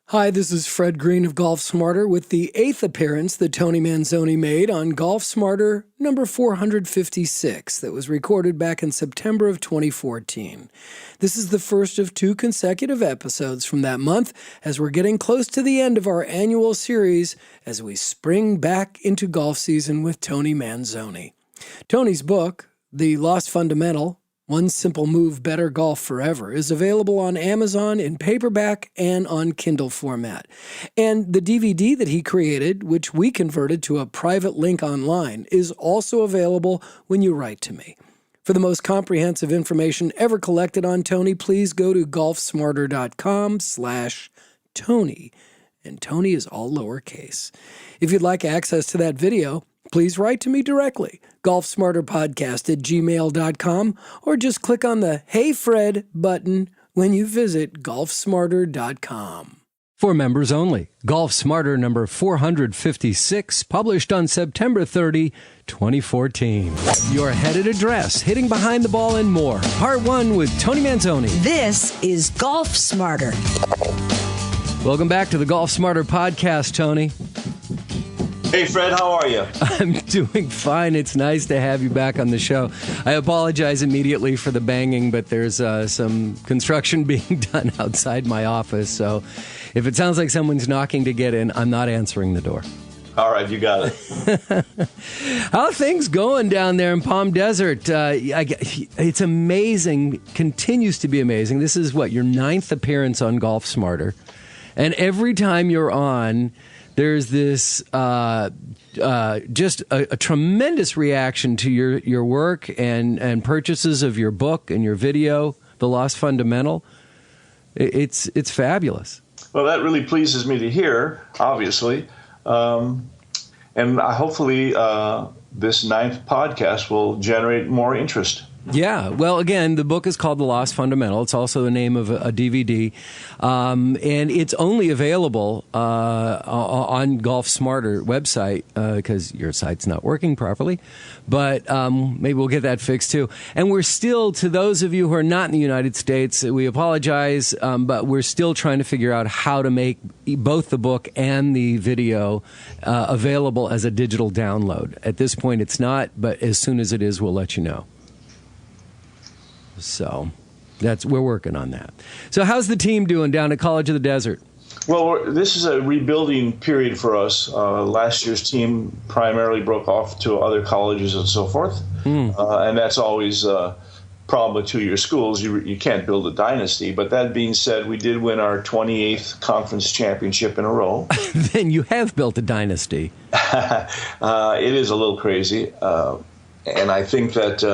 Hi, this is Fred Green of Golf Smarter with the 8th appearance that Tony Manzoni made on Golf Smarter number 456 that was recorded back in September of 2014. This is the first of 2 consecutive episodes from that month as we're getting close to the end of our annual series as we spring back into golf season with Tony Manzoni. Tony's book, The Lost Fundamental, One Simple Move, Better Golf Forever, is available on Amazon in paperback and on Kindle format. And the DVD that he created, which we converted to a private link online, is also available when you write to me. For the most comprehensive information ever collected on Tony, please go to golfsmarter.com/Tony. And Tony is all lowercase. If you'd like access to that video, please write to me directly, golfsmarterpodcast@gmail.com, or just click on the Hey Fred button when you visit golfsmarter.com. For members only, Golf Smarter number 456, published on September 30, 2014. Your headed address, hitting behind the ball and more. Part 1 with Tony Manzoni. This is Golf Smarter. Welcome back to the Golf Smarter podcast, Tony. Hey, Fred, how are you? I'm doing fine. It's nice to have you back on the show. I apologize immediately for the banging, but there's some construction being done outside my office. So if it sounds like someone's knocking to get in, I'm not answering the door. All right, you got it. How are things going down there in Palm Desert? It's amazing, continues to be amazing. This is what, your 9th appearance on Golf Smarter. And every time you're on, there's this just a tremendous reaction to your work and purchases of your book and your video, The Lost Fundamental. It's fabulous. Well, that really pleases me to hear, obviously. And hopefully this 9th podcast will generate more interest. Yeah. Well, again, the book is called The Lost Fundamental. It's also the name of a DVD. And it's only available on Golf Smarter website because your site's not working properly. But maybe we'll get that fixed too. And we're still, to those of you who are not in the United States, we apologize, but we're still trying to figure out how to make both the book and the video available as a digital download. At this point, it's not, but as soon as it is, we'll let you know. So we're working on that. So how's the team doing down at College of the Desert? Well, this is a rebuilding period for us. Last year's team primarily broke off to other colleges and so forth. And that's always a problem with 2-year schools. You can't build a dynasty. But that being said, we did win our 28th conference championship in a row. Then you have built a dynasty. It is a little crazy. And I think that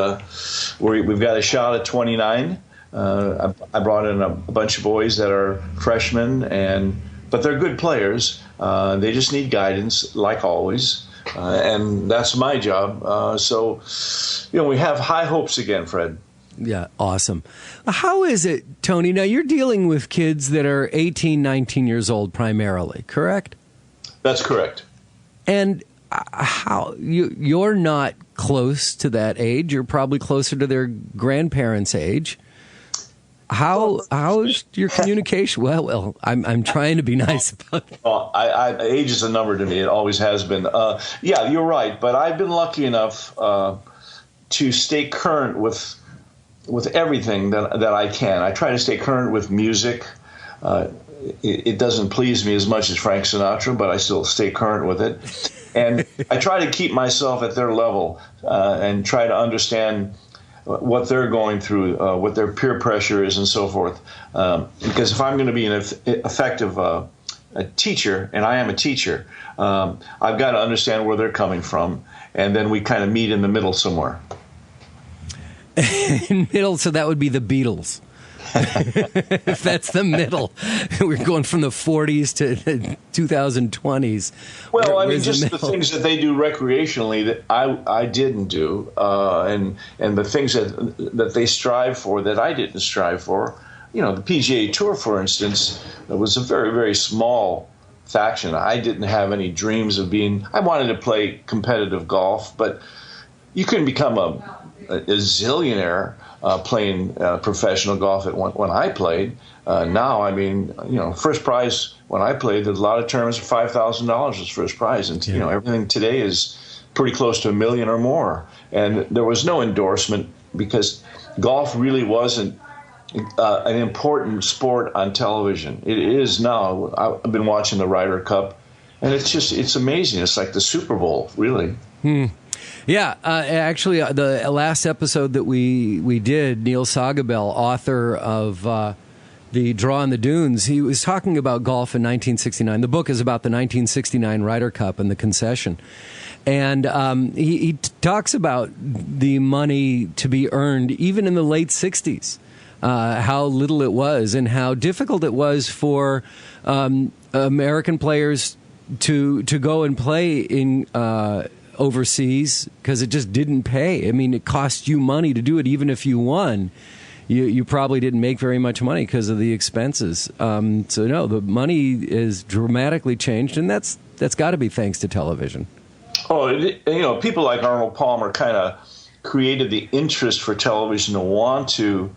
we've got a shot at 29. I brought in a bunch of boys that are freshmen, but they're good players. They just need guidance, like always, and that's my job. So, we have high hopes again, Fred. Yeah, awesome. How is it, Tony? Now, you're dealing with kids that are 18, 19 years old primarily, correct? That's correct. And how you're not close to that age. You're probably closer to their grandparents' age. How's your communication? Well, I'm trying to be nice about it. Well, age is a number to me. It always has been. Yeah, you're right. But I've been lucky enough to stay current with everything that I can. I try to stay current with music. It doesn't please me as much as Frank Sinatra, but I still stay current with it. And I try to keep myself at their level and try to understand what they're going through, what their peer pressure is and so forth. Because if I'm going to be an effective a teacher, and I am a teacher, I've got to understand where they're coming from. And then we kind of meet in the middle somewhere. In middle, so that would be the Beatles. If that's the middle, we're going from the 40s to the 2020s. Well, just the things that they do recreationally that I didn't do, and the things that they strive for that I didn't strive for. The PGA Tour, for instance, was a very, very small faction. I didn't have any dreams of being. I wanted to play competitive golf, but you couldn't become a zillionaire playing professional golf when I played. Now, I mean, first prize when I played, a lot of tournaments, $5,000 was first prize, and everything today is pretty close to $1 million or more. And there was no endorsement because golf really wasn't an important sport on television. It is now. I've been watching the Ryder Cup, and it's amazing. It's like the Super Bowl, really. Yeah, actually, the last episode that we did, Neil Sagebel, author of The Draw on the Dunes, he was talking about golf in 1969. The book is about the 1969 Ryder Cup and the concession. And he talks about the money to be earned even in the late 60s, how little it was and how difficult it was for American players to go and play in overseas because it just didn't pay. I mean, it cost you money to do it. Even if you won, you probably didn't make very much money because of the expenses. So no, the money is dramatically changed, and that's got to be thanks to television. Oh, people like Arnold Palmer kind of created the interest for television to want to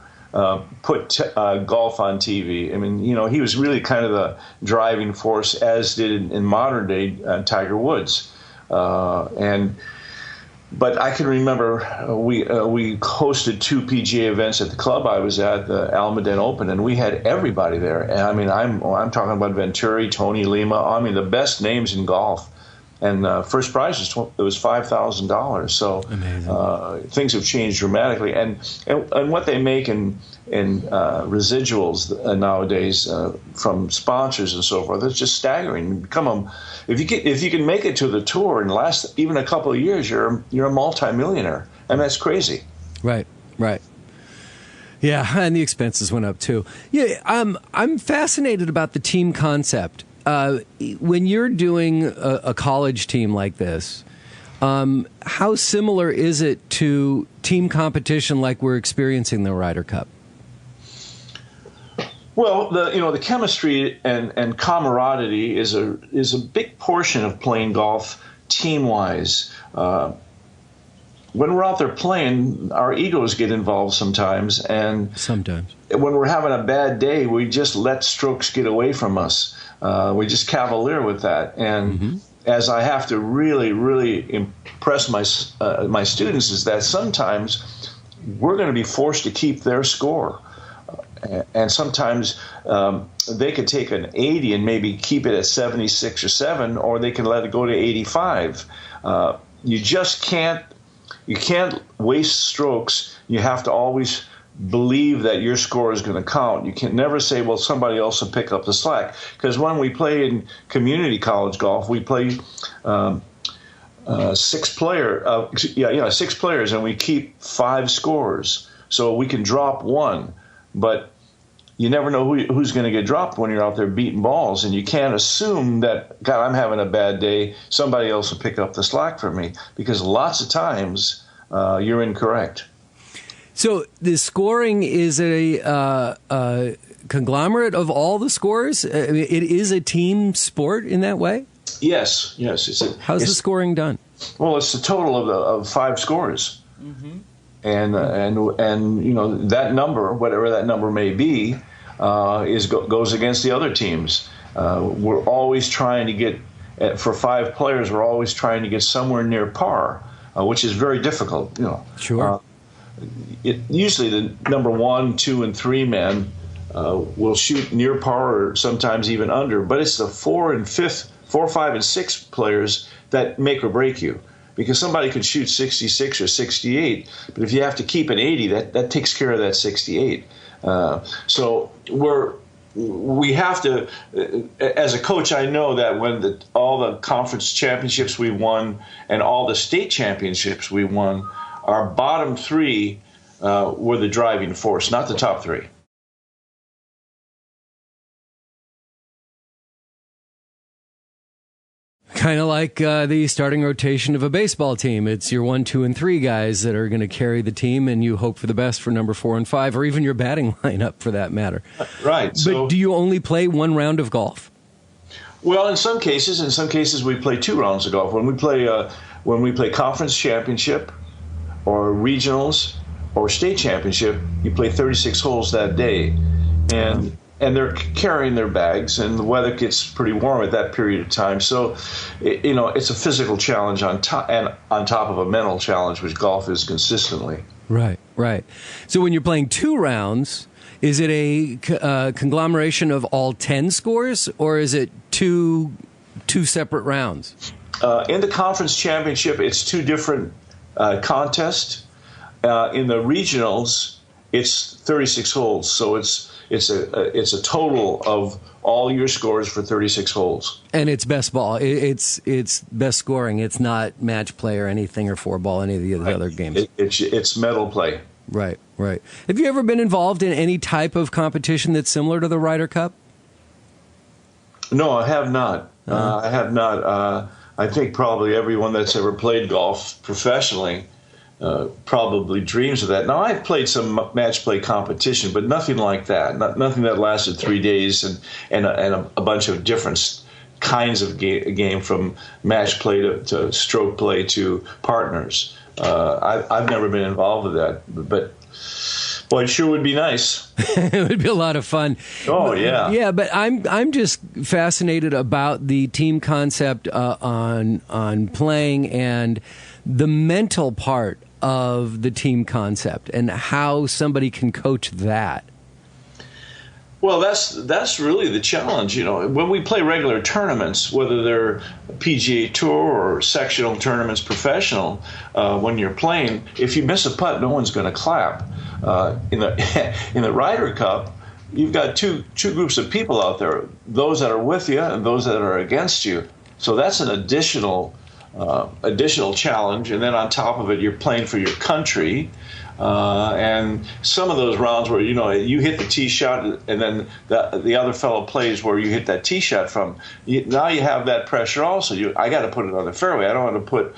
put golf on TV. I mean, he was really kind of the driving force, as did in modern day Tiger Woods. But I can remember we hosted 2 PGA events at the club I was at, the Almaden Open, and we had everybody there. And I mean, I'm talking about Venturi, Tony Lima. I mean, the best names in golf. And first prize was $5,000. So things have changed dramatically, and what they make in residuals nowadays from sponsors and so forth, it's just staggering. If you can make it to the tour and last even a couple of years, you're a multimillionaire, and that's crazy. Right. Yeah, and the expenses went up too. Yeah, I'm fascinated about the team concept. When you're doing a college team like this, how similar is it to team competition like we're experiencing the Ryder Cup? Well, the chemistry and camaraderie is a big portion of playing golf team-wise. When we're out there playing, our egos get involved sometimes, and when we're having a bad day, we just let strokes get away from us. We just cavalier with that, and as I have to really, really impress my students, is that sometimes we're going to be forced to keep their score, and sometimes they could take an 80 and maybe keep it at 76 or 7, or they can let it go to 85. You just can't waste strokes. You have to always believe that your score is going to count. You can never say, well, somebody else will pick up the slack. Because when we play in community college golf, we play 6 players, and we keep 5 scores. So we can drop 1, but you never know who's going to get dropped when you're out there beating balls, and you can't assume that, God, I'm having a bad day, somebody else will pick up the slack for me, because lots of times you're incorrect. So the scoring is a conglomerate of all the scores? I mean, it is a team sport in that way? Yes. How's the scoring done? Well, it's the total of 5 scores. And that number, whatever that number may be, goes against the other teams. We're always trying to get, for 5 players, we're always trying to get somewhere near par, which is very difficult. Sure. Usually the number 1, 2, and 3 men will shoot near par or sometimes even under, but it's the 4, 5, and 6 players that make or break you. Because somebody could shoot 66 or 68, but if you have to keep an 80, that takes care of that 68. So we have to, as a coach, I know that when all the conference championships we won and all the state championships we won, our bottom 3 were the driving force, not the top 3. Kind of like the starting rotation of a baseball team. It's your 1, 2, and 3 guys that are going to carry the team, and you hope for the best for number 4 and 5, or even your batting lineup for that matter. Right. But do you only play 1 round of golf? Well, in some cases we play 2 rounds of golf. When we play conference championship or regionals, or state championship, you play 36 holes that day, and they're carrying their bags, and the weather gets pretty warm at that period of time. So, it's a physical challenge on top of a mental challenge, which golf is consistently. Right, right. So when you're playing 2 rounds, is it a conglomeration of all 10 scores, or is it two separate rounds? In the conference championship, it's 2 different contests. In the regionals, it's 36 holes. So it's a total of all your scores for 36 holes. And it's best ball. It's best scoring. It's not match play or anything, or 4-ball, any of the other games. It's medal play. Right, right. Have you ever been involved in any type of competition that's similar to the Ryder Cup? No, I have not. I have not. I think probably everyone that's ever played golf professionally probably dreams of that. Now, I've played some match play competition, but nothing like that. Nothing that lasted 3 days and a bunch of different kinds of game, from match play to stroke play to partners. I've never been involved with that, but boy, it sure would be nice. It would be a lot of fun. Oh, yeah. Yeah, but I'm just fascinated about the team concept on playing, and the mental part of the team concept, and how somebody can coach that. Well, that's really the challenge. When we play regular tournaments, whether they're PGA Tour or sectional tournaments, professional, when you're playing, if you miss a putt, no one's going to clap. In the Ryder Cup, you've got two groups of people out there: those that are with you and those that are against you. So that's an additional challenge. And then on top of it, you're playing for your country. And some of those rounds where you hit the tee shot, and then the other fellow plays where you hit that tee shot from. Now you have that pressure also. I got to put it on the fairway. I don't want to put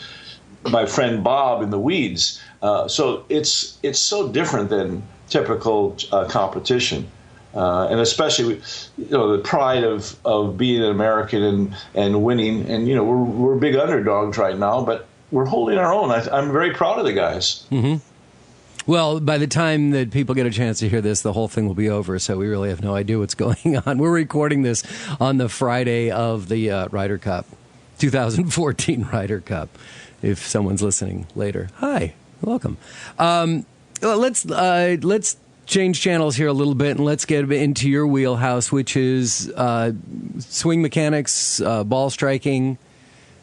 my friend Bob in the weeds. So it's so different than typical competition, and especially the pride of being an American and winning. And we're big underdogs right now, but we're holding our own. I'm very proud of the guys. Mm-hmm. Well, by the time that people get a chance to hear this, the whole thing will be over, so we really have no idea what's going on. We're recording this on the Friday of the Ryder Cup, 2014 Ryder Cup, if someone's listening later. Hi, welcome. Let's change channels here a little bit, and let's get into your wheelhouse, which is swing mechanics, ball striking,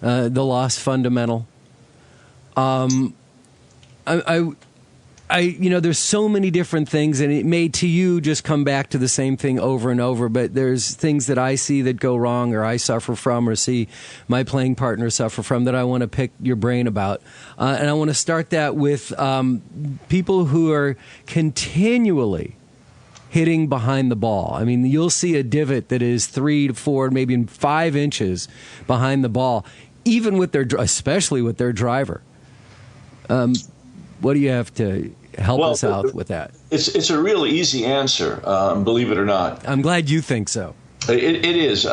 the lost fundamental. There's so many different things, and it may to you just come back to the same thing over and over, but there's things that I see that go wrong, or I suffer from, or see my playing partner suffer from, that I want to pick your brain about. And I want to start that with people who are continually hitting behind the ball. I mean, you'll see a divot that is 3 to 4, maybe 5 inches behind the ball, even with especially with their driver. What do you have to help us out with that? It's a real easy answer, believe it or not. I'm glad you think so. It is.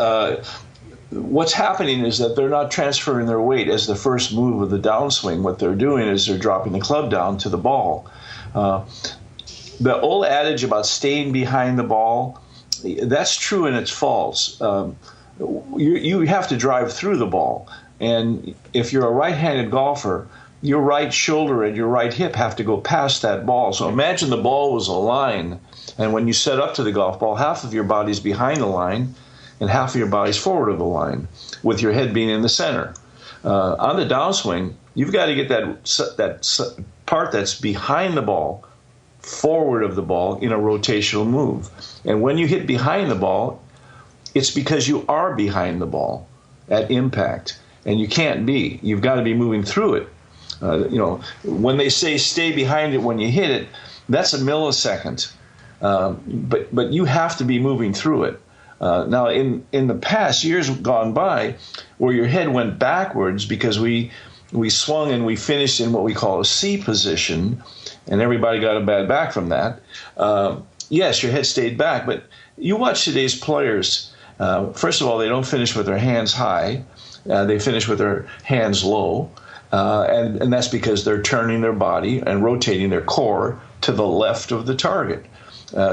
What's happening is that they're not transferring their weight as the first move of the downswing. What they're doing is they're dropping the club down to the ball. The old adage about staying behind the ball, that's true and it's false. You have to drive through the ball. And if you're a right-handed golfer, your right shoulder and your right hip have to go past that ball. So imagine the ball was a line, and when you set up to the golf ball, half of your body's behind the line and half of your body's forward of the line, with your head being in the center. On the downswing, you've got to get that part that's behind the ball forward of the ball in a rotational move. And when you hit behind the ball, it's because you are behind the ball at impact, and you can't be. You've got to be moving through it. When they say stay behind it when you hit it, that's a millisecond. But you have to be moving through it. Now, in the past, years gone by, where your head went backwards because we swung and we finished in what we call a C position, and everybody got a bad back from that. Yes, your head stayed back, but you watch today's players. First of all, they don't finish with their hands high. They finish with their hands low. And that's because they're turning their body and rotating their core to the left of the target.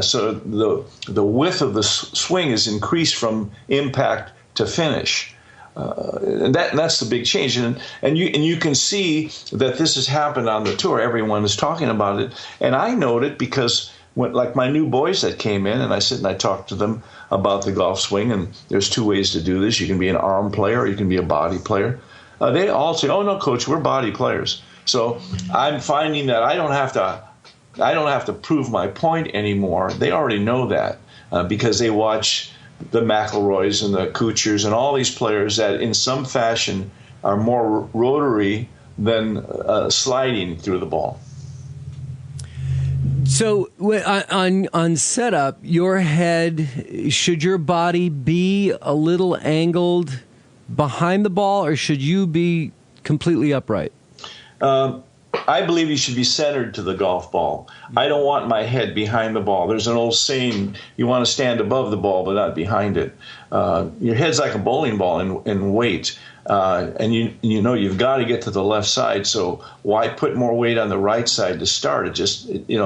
So the width of the swing is increased from impact to finish. And that's the big change, and you can see that this has happened on the tour. Everyone is talking about it, and I note it because like my new boys that came in, and I sit and I talk to them about the golf swing, and there's two ways to do this. You can be an arm player, or you can be a body player. They all say, "Oh no, coach, we're body players." So I'm finding that I don't have to prove my point anymore. They already know that because they watch the McIlroys and the Kuchers and all these players that in some fashion are more rotary than sliding through the ball. So on setup, your head, should your body be a little angled behind the ball, or should you be completely upright? I believe you should be centered to the golf ball. I don't want my head behind the ball. There's an old saying, you want to stand above the ball but not behind it. Your head's like a bowling ball in weight. And you know you've got to get to the left side, so why put more weight on the right side to start? Unless you're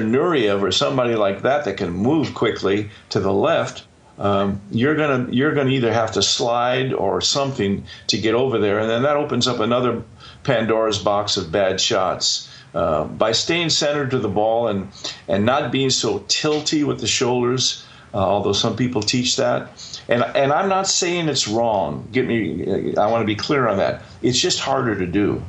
Nureyev or somebody like that can move quickly to the left, you're gonna either have to slide or something to get over there, and then that opens up another Pandora's box of bad shots. By staying centered to the ball and not being so tilty with the shoulders, although some people teach that, and I'm not saying it's wrong. I want to be clear on that. It's just harder to do.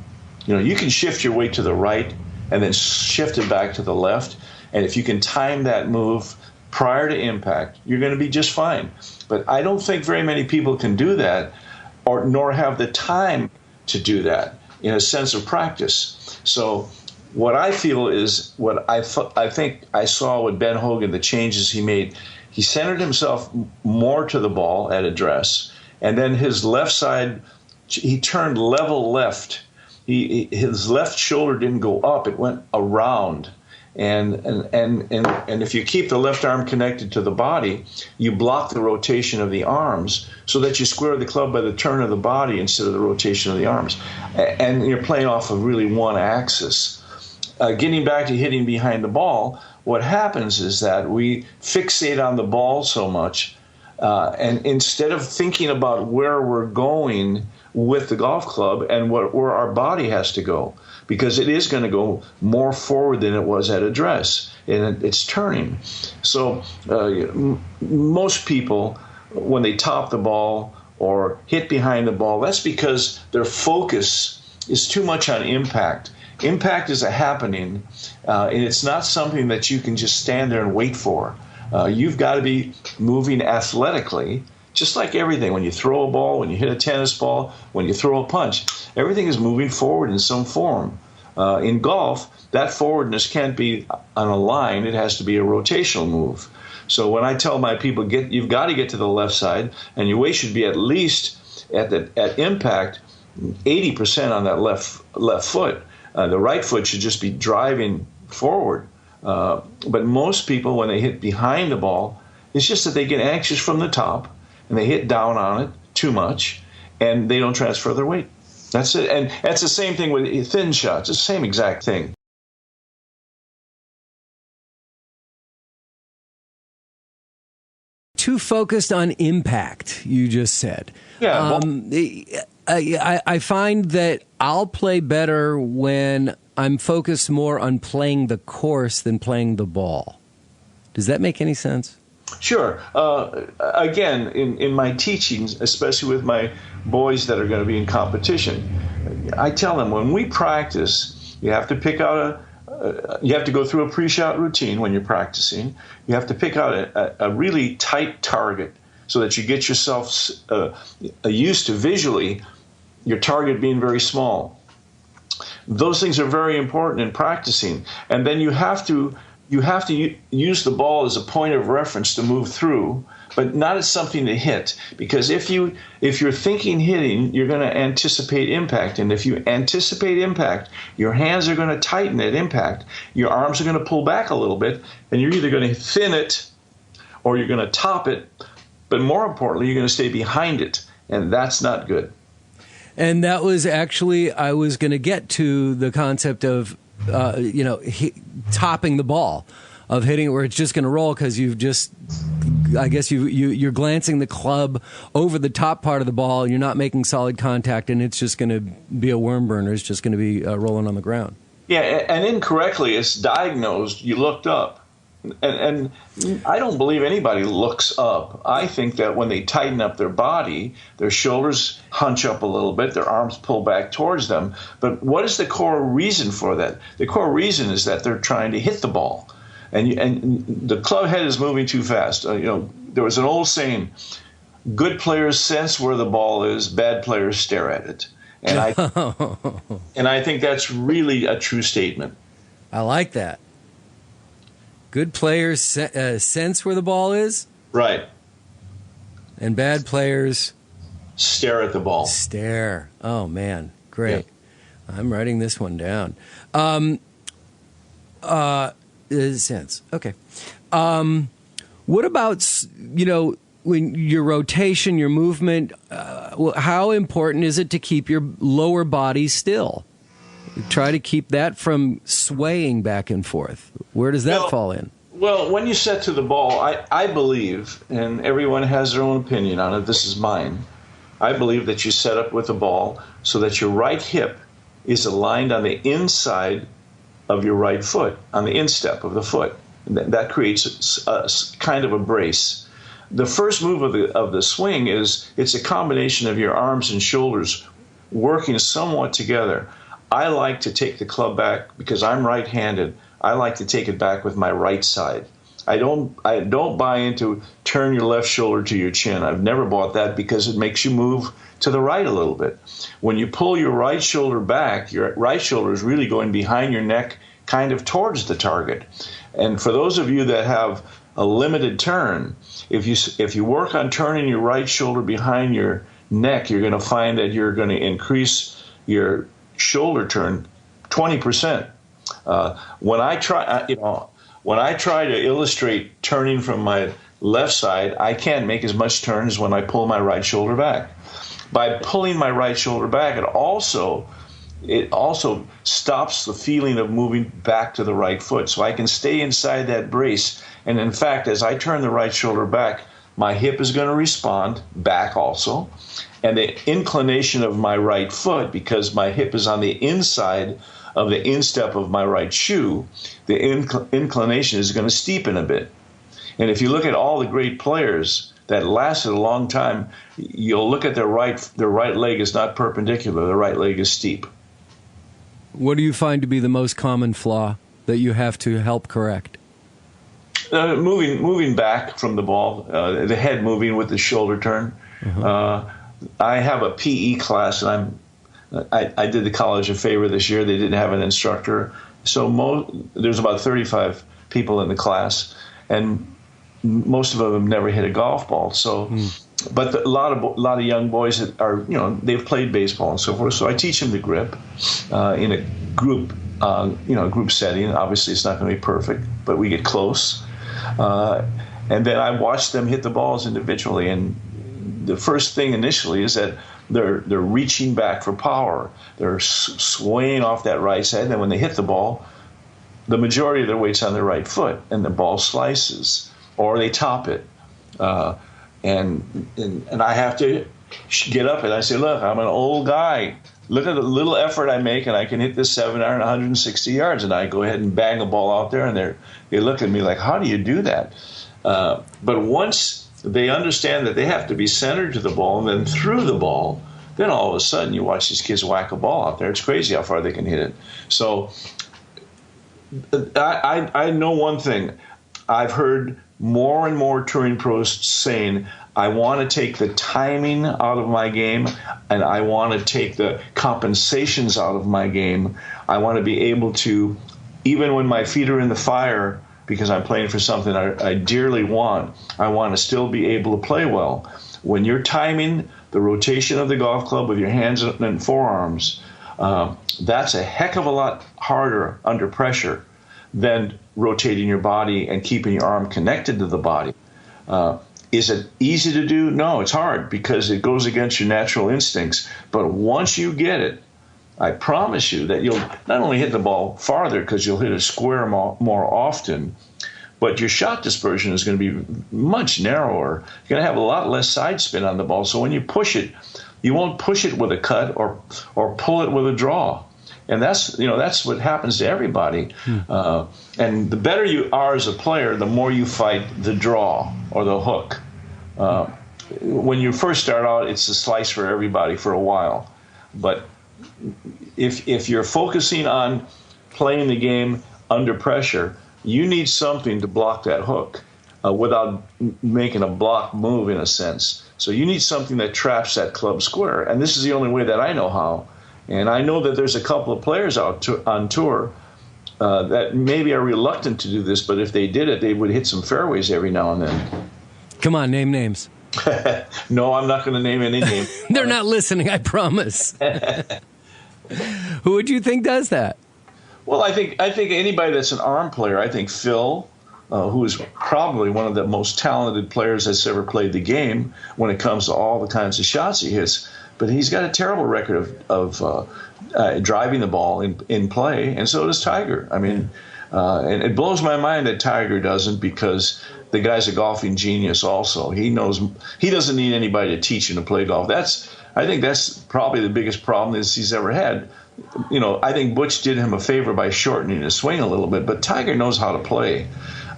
You can shift your weight to the right and then shift it back to the left, and if you can time that move prior to impact, you're going to be just fine. But I don't think very many people can do that, nor have the time to do that in a sense of practice. So what I feel is what I think I saw with Ben Hogan, the changes he made. He centered himself more to the ball at address, and then his left side, he turned level left. His left shoulder didn't go up; it went around. And if you keep the left arm connected to the body, you block the rotation of the arms so that you square the club by the turn of the body instead of the rotation of the arms. And you're playing off of really one axis. Getting back to hitting behind the ball, what happens is that we fixate on the ball so much, and instead of thinking about where we're going with the golf club and where our body has to go, because it is going to go more forward than it was at address, and it's turning. So most people, when they top the ball or hit behind the ball, that's because their focus is too much on impact. Impact is a happening, and it's not something that you can just stand there and wait for. You've got to be moving athletically, just like everything. When you throw a ball, when you hit a tennis ball, when you throw a punch, everything is moving forward in some form. In golf, that forwardness can't be on a line. It has to be a rotational move. So when I tell my people, you've got to get to the left side, and your weight should be at least at impact 80% on that left foot. The right foot should just be driving forward. But most people, when they hit behind the ball, it's just that they get anxious from the top, and they hit down on it too much, and they don't transfer their weight. That's it. And that's the same thing with thin shots. It's the same exact thing. Too focused on impact, you just said. Yeah. I find that I'll play better when I'm focused more on playing the course than playing the ball. Does that make any sense? Sure. Again, in my teachings, especially with my boys that are going to be in competition, I tell them when we practice, you have to pick out you have to go through a pre-shot routine when you're practicing. You have to pick out a really tight target so that you get yourself used to visually your target being very small. Those things are very important in practicing. And then you have to use the ball as a point of reference to move through, but not as something to hit. Because if you're thinking hitting, you're going to anticipate impact. And if you anticipate impact, your hands are going to tighten at impact. Your arms are going to pull back a little bit, and you're either going to thin it or you're going to top it. But more importantly, you're going to stay behind it, and that's not good. And that was actually, I was going to get to the concept of topping the ball, of hitting it where it's just going to roll because you're glancing the club over the top part of the ball. You're not making solid contact, and it's just going to be a worm burner. It's just going to be rolling on the ground. Yeah, and incorrectly, it's diagnosed. You looked up. And I don't believe anybody looks up. I think that when they tighten up their body, their shoulders hunch up a little bit, their arms pull back towards them. But what is the core reason for that? The core reason is that they're trying to hit the ball. And the club head is moving too fast. There was an old saying, good players sense where the ball is, bad players stare at it. And I think that's really a true statement. I like that. Good players sense where the ball is? Right. And bad players stare at the ball. Stare. Oh, man. Great. Yeah. I'm writing this one down. Sense. Okay. What about, when your rotation, your movement, how important is it to keep your lower body still? Try to keep that from swaying back and forth. Where does that fall in? Well, when you set to the ball, I believe, and everyone has their own opinion on it, this is mine, I believe that you set up with the ball so that your right hip is aligned on the inside of your right foot, on the instep of the foot. That creates a kind of a brace. The first move of the swing it's a combination of your arms and shoulders working somewhat together. I like to take the club back because I'm right-handed. I like to take it back with my right side. I don't buy into turn your left shoulder to your chin. I've never bought that because it makes you move to the right a little bit. When you pull your right shoulder back, your right shoulder is really going behind your neck, kind of towards the target. And for those of you that have a limited turn, if you work on turning your right shoulder behind your neck, you're going to find that you're going to increase your shoulder turn 20%. When I try to illustrate turning from my left side, I can't make as much turn as when I pull my right shoulder back. By pulling my right shoulder back, it also stops the feeling of moving back to the right foot. So I can stay inside that brace. And in fact, as I turn the right shoulder back, my hip is going to respond back also. And the inclination of my right foot, because my hip is on the inside of the instep of my right shoe, the inclination is going to steepen a bit. And if you look at all the great players that lasted a long time, you'll look at their right leg is not perpendicular, their right leg is steep. What do you find to be the most common flaw that you have to help correct? Moving back from the ball, the head moving with the shoulder turn. Uh-huh. I have a PE class, and I did the college a favor this year. They didn't have an instructor, so there's about 35 people in the class, and most of them never hit a golf ball. So, but a lot of young boys that are they've played baseball and so forth. So I teach them the grip in a group group setting. Obviously, it's not going to be perfect, but we get close, and then I watch them hit the balls individually. And the first thing initially is that they're reaching back for power. They're swaying off that right side. And then when they hit the ball, the majority of their weight's on their right foot, and the ball slices, or they top it. And I have to get up and I say, look, I'm an old guy. Look at the little effort I make, and I can hit this 7-iron 160 yards. And I go ahead and bang a ball out there, and they look at me like, how do you do that? But once they understand that they have to be centered to the ball and then through the ball, then all of a sudden you watch these kids whack a ball out there. It's crazy how far they can hit it. So I know one thing. I've heard more and more touring pros saying, I want to take the timing out of my game, and I want to take the compensations out of my game. I want to be able to, even when my feet are in the fire, because I'm playing for something I dearly want, I want to still be able to play well. When you're timing the rotation of the golf club with your hands and forearms, that's a heck of a lot harder under pressure than rotating your body and keeping your arm connected to the body. Is it easy to do? No, it's hard because it goes against your natural instincts. But once you get it, I promise you that you'll not only hit the ball farther because you'll hit a square more often, but your shot dispersion is going to be much narrower. You're going to have a lot less side spin on the ball. So when you push it, you won't push it with a cut or pull it with a draw. And that's what happens to everybody. And the better you are as a player, the more you fight the draw or the hook. When you first start out, it's a slice for everybody for a while. But if you're focusing on playing the game under pressure, you need something to block that hook without making a block move, in a sense. So you need something that traps that club square. And this is the only way that I know how. And I know that there's a couple of players out on tour that maybe are reluctant to do this, but if they did it, they would hit some fairways every now and then. Come on, name names. No, I'm not going to name any name. They're not listening, I promise. Who would you think does that? Well, I think anybody that's an arm player. I think Phil, who is probably one of the most talented players that's ever played the game when it comes to all the kinds of shots he hits. But he's got a terrible record of driving the ball in play, and so does Tiger. I mean, and it blows my mind that Tiger doesn't, because the guy's a golfing genius also. He knows he doesn't need anybody to teach him to play golf. I think that's probably the biggest problem is he's ever had. I think Butch did him a favor by shortening his swing a little bit, but Tiger knows how to play.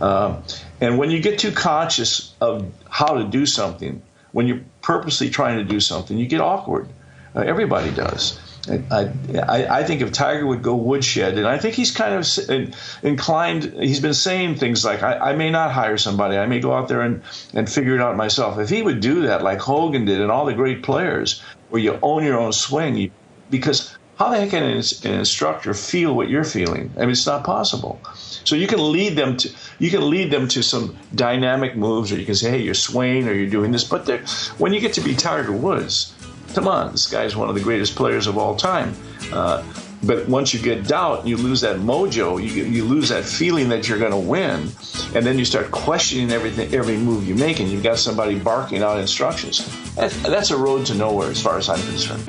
And when you get too conscious of how to do something, when you're purposely trying to do something, you get awkward. Everybody does. I think if Tiger would go woodshed, and I think he's kind of inclined, he's been saying things like, I may not hire somebody, I may go out there and figure it out myself. If he would do that like Hogan did and all the great players, where you own your own swing, because how the heck can an instructor feel what you're feeling? I mean, it's not possible. So you can lead them to some dynamic moves, or you can say, hey, you're swaying or you're doing this. But when you get to be Tiger Woods, come on, this guy's one of the greatest players of all time. But once you get doubt, you lose that mojo, you lose that feeling that you're going to win, and then you start questioning every move you make, and you've got somebody barking out instructions. That's a road to nowhere as far as I'm concerned.